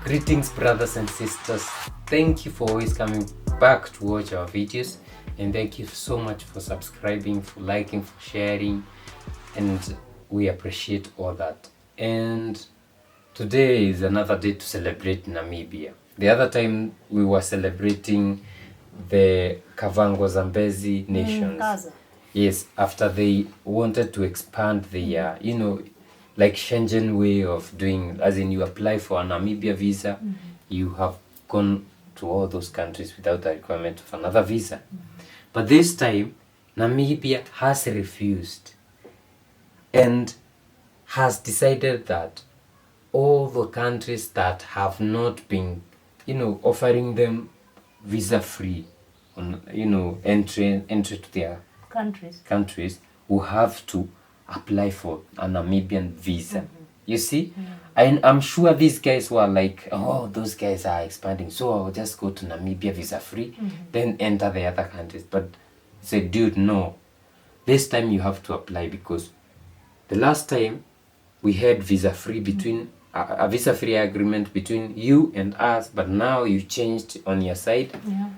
Greetings, brothers and sisters. Thank you for always coming back to watch our videos, and thank you so much for subscribing, for liking, for sharing, and we appreciate all that. And today is another day to celebrate Namibia. The other time we were celebrating the Kavango Zambezi nations. Yes, after they wanted to expand their, like Schengen way of doing, as in you apply for a Namibia visa, you have gone to all those countries without the requirement of another visa. But this time, Namibia has refused and has decided that all the countries that have not been, offering them visa-free, entry to their countries will have to apply for a Namibian visa. You see? I'm sure these guys were like, oh, those guys are expanding, so I'll just go to Namibia visa-free, then enter the other countries. But say, dude, no. This time you have to apply, because the last time we had visa-free between a visa-free agreement between you and us, but now you changed on your side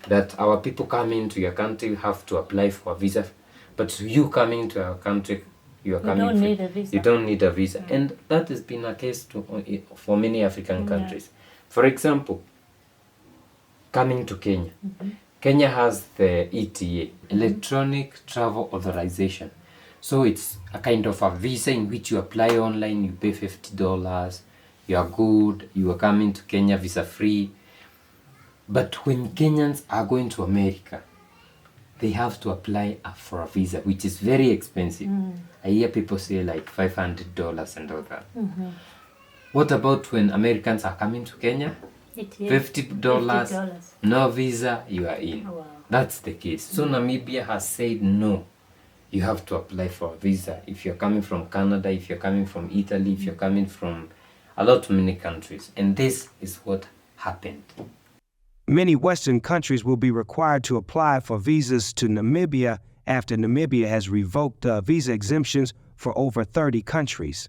that our people coming into your country have to apply for a visa, but you coming to our country, you don't need a visa. You don't need a visa, and that has been a case for many African countries. For example, coming to Kenya, Kenya has the ETA, Electronic Travel Authorization. So it's a kind of a visa in which you apply online, you pay $50, you are good, you are coming to Kenya visa-free. But when Kenyans are going to America, they have to apply for a visa, which is very expensive. I hear people say like $500 and all that. What about when Americans are coming to Kenya? $50, no visa, you are in. Wow. That's the case. So Namibia has said no. You have to apply for a visa if you're coming from Canada, if you're coming from Italy, if you're coming from a lot of many countries. And this is what happened. Many Western countries will be required to apply for visas to Namibia after Namibia has revoked visa exemptions for over 30 countries.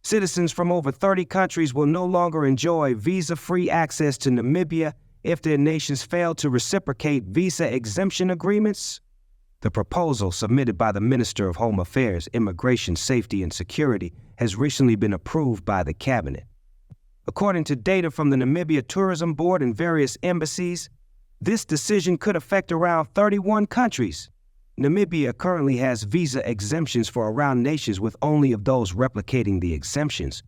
Citizens from over 30 countries will no longer enjoy visa-free access to Namibia if their nations fail to reciprocate visa exemption agreements. The proposal submitted by the Minister of Home Affairs, Immigration, Safety and Security has recently been approved by the Cabinet. According to data from the Namibia Tourism Board and various embassies, this decision could affect around 31 countries. Namibia currently has visa exemptions for around nations with only of those replicating the exemptions.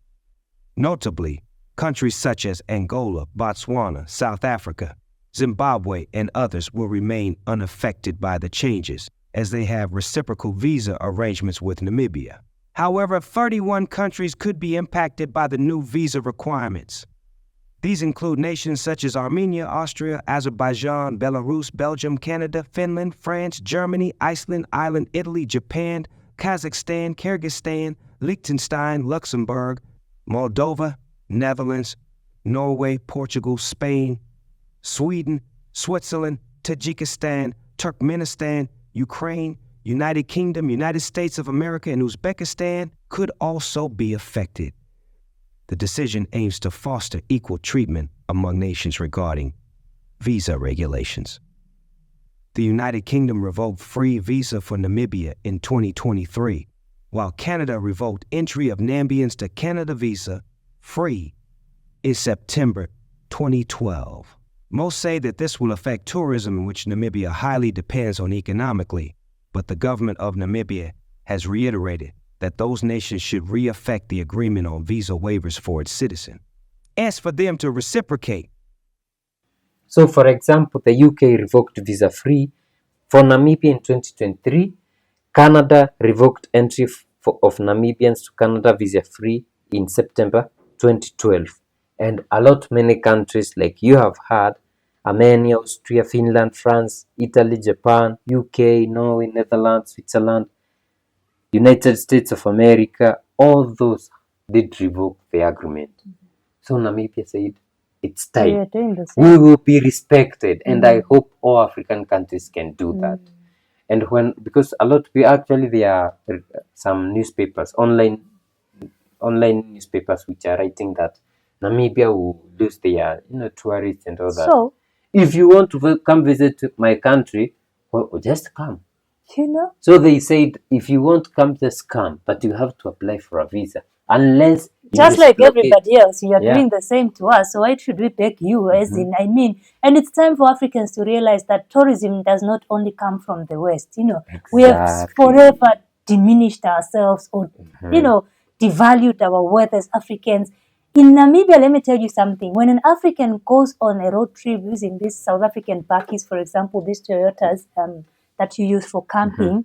Notably, countries such as Angola, Botswana, South Africa, Zimbabwe, and others will remain unaffected by the changes, as they have reciprocal visa arrangements with Namibia. However, 31 countries could be impacted by the new visa requirements. These include nations such as Armenia, Austria, Azerbaijan, Belarus, Belgium, Canada, Finland, France, Germany, Iceland, Ireland, Italy, Japan, Kazakhstan, Kyrgyzstan, Liechtenstein, Luxembourg, Moldova, Netherlands, Norway, Portugal, Spain, Sweden, Switzerland, Tajikistan, Turkmenistan, Ukraine, United Kingdom, United States of America, and Uzbekistan could also be affected. The decision aims to foster equal treatment among nations regarding visa regulations. The United Kingdom revoked free visa for Namibia in 2023, while Canada revoked entry of Namibians to Canada visa free in September 2012. Most say that this will affect tourism, in which Namibia highly depends on economically, but the government of Namibia has reiterated that those nations should re-affect the agreement on visa waivers for its citizens. As for them to reciprocate. So, for example, the UK revoked visa-free for Namibia in 2023. Canada revoked entry of Namibians to Canada visa-free in September 2012. And a lot many countries, like you have heard, Armenia, Austria, Finland, France, Italy, Japan, UK, Norway, Netherlands, Switzerland, United States of America, all those did revoke the agreement. So Namibia said, it's time. We will be respected, and I hope all African countries can do that. And because there are some newspapers, online newspapers, which are writing that Namibia will lose their, tourists and all that. So, If you want to come visit my country, well, just come. So they said, if you want to come, just come, but you have to apply for a visa. Unless just like everybody else, you are doing the same to us. So why should we beg you? As in, and it's time for Africans to realize that tourism does not only come from the West. We have forever diminished ourselves or, devalued our worth as Africans. In Namibia, let me tell you something. When an African goes on a road trip using these South African bakkies, for example, these Toyotas that you use for camping,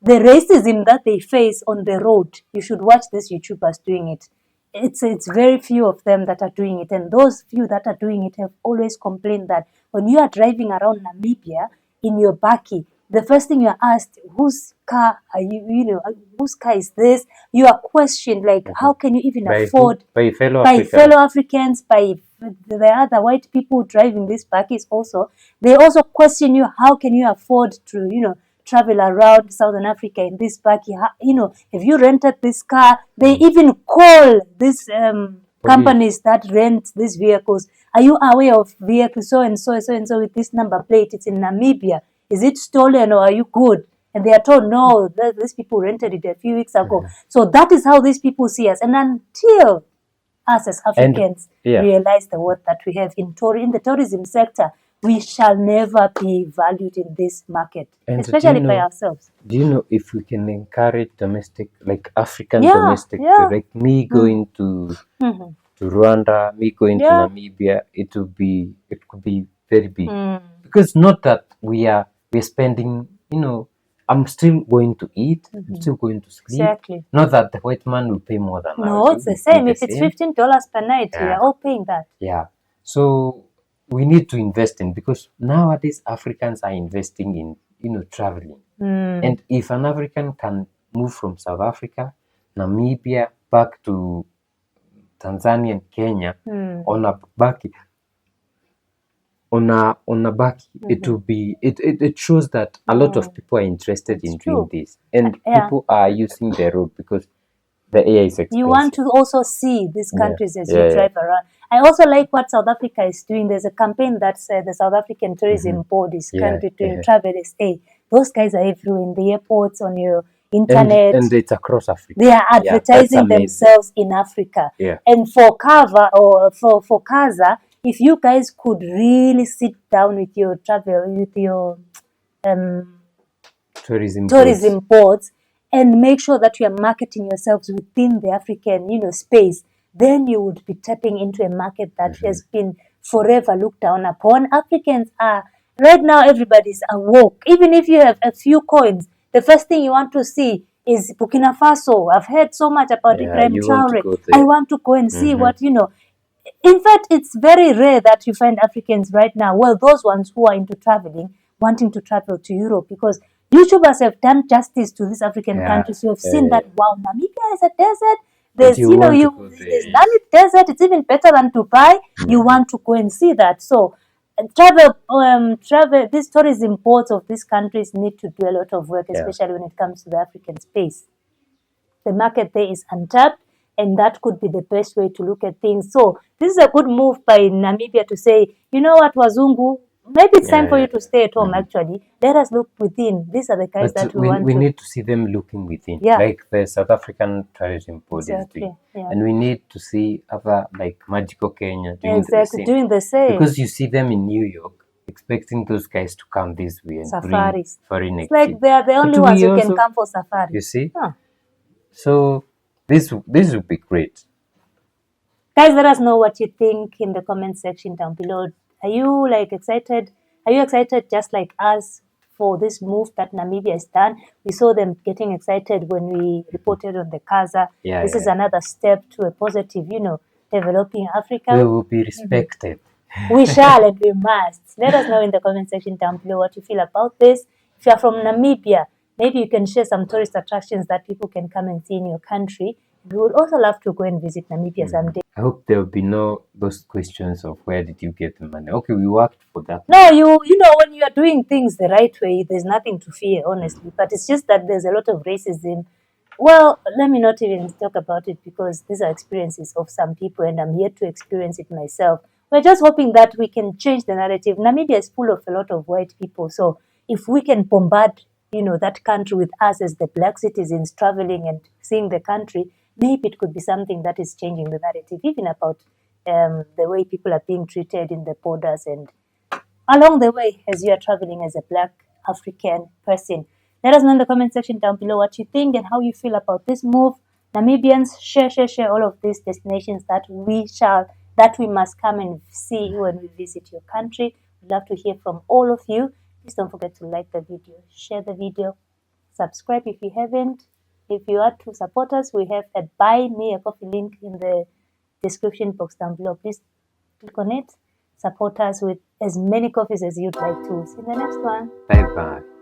the racism that they face on the road, you should watch these YouTubers doing it. It's very few of them that are doing it, and those few that are doing it have always complained that when you are driving around Namibia in your bakkie, the first thing you are asked, whose car are you, whose car is this? You are questioned, like, how can you even afford, by fellow Africans, by the other white people driving these bakkies also. They also question you, how can you afford to, travel around Southern Africa in this bakkie? If you rented this car, they even call these companies that rent these vehicles. Are you aware of vehicle so and so with this number plate? It's in Namibia. Is it stolen or are you good? And they are told, no, these people rented it a few weeks ago. So that is how these people see us. And until us as Africans realize the worth that we have in the tourism sector, we shall never be valued in this market, especially by ourselves. Do you know, if we can encourage domestic, like African domestic, like me going to Rwanda, me going to Namibia, it could be very big. Because not that we're spending, I'm still going to eat, I'm still going to sleep. Exactly. Not that the white man will pay more than us. No, it's the same. If it's $15 per night, we are all paying that. Yeah. So we need to invest in, because nowadays Africans are investing in, traveling. And if an African can move from South Africa, Namibia, back to Tanzania and Kenya on a bakkie, it will be it shows that a lot of people are interested in doing this, and people are using the road because the air is expensive. You want to also see these countries as you drive around. I also like what South Africa is doing. There's a campaign that the South African Tourism Board is currently doing, Travel SA. Those guys are everywhere in the airports, on your internet. And it's across Africa. They are advertising themselves in Africa. And for Kava or for Kaza, if you guys could really sit down with your tourism boards and make sure that you are marketing yourselves within the African, space, then you would be tapping into a market that has been forever looked down upon. Africans are, right now, everybody's awoke. Even if you have a few coins, the first thing you want to see is Burkina Faso. I've heard so much about Ibrahim Traore. I want to go and see what, In fact, it's very rare that you find Africans right now, well, those ones who are into traveling, wanting to travel to Europe, because YouTubers have done justice to these African countries. You have seen that, wow, Namibia is a desert. There's, there's Namib desert. It's even better than Dubai. You want to go and see that. So, these tourism boards of these countries need to do a lot of work, especially when it comes to the African space. The market there is untapped, and that could be the best way to look at things. So this is a good move by Namibia to say, you know what, Wazungu, maybe it's time for you to stay at home, actually. Let us look within. These are the guys that we need to see them looking within. Like the South African Tourism Board is doing. And we need to see other, like Magical Kenya, doing the same. Because you see them in New York, expecting those guys to come this way and safaris. Bring foreign it's like they are the only ones who can come for safari. You see? So this would be great. Guys, let us know what you think in the comment section down below. Are you excited? Are you excited just like us for this move that Namibia has done? We saw them getting excited when we reported on the Kaza. This is another step to a positive, developing Africa. We will be respected. We shall and we must. Let us know in the comment section down below what you feel about this. If you are from Namibia, maybe you can share some tourist attractions that people can come and see in your country. We would also love to go and visit Namibia someday. I hope there will be no those questions of where did you get the money. Okay, we worked for that. No, you know, when you are doing things the right way, there's nothing to fear, honestly. But it's just that there's a lot of racism Well, let me not even talk about it because these are experiences of some people and I'm yet to experience it myself. We're just hoping that we can change the narrative. Namibia is full of a lot of white people. So if we can bombard, that country with us as the black citizens traveling and seeing the country, maybe it could be something that is changing the narrative, even about the way people are being treated in the borders and along the way as you are traveling as a black African person. Let us know in the comment section down below what you think and how you feel about this move. Namibians, share all of these destinations that we must come and see when we visit your country. We'd love to hear from all of you. Please don't forget to like the video, share the video, subscribe if you haven't. If you are to support us, we have a Buy Me a Coffee link in the description box down below. Please click on it. Support us with as many coffees as you'd like to. See you in the next one. Bye bye.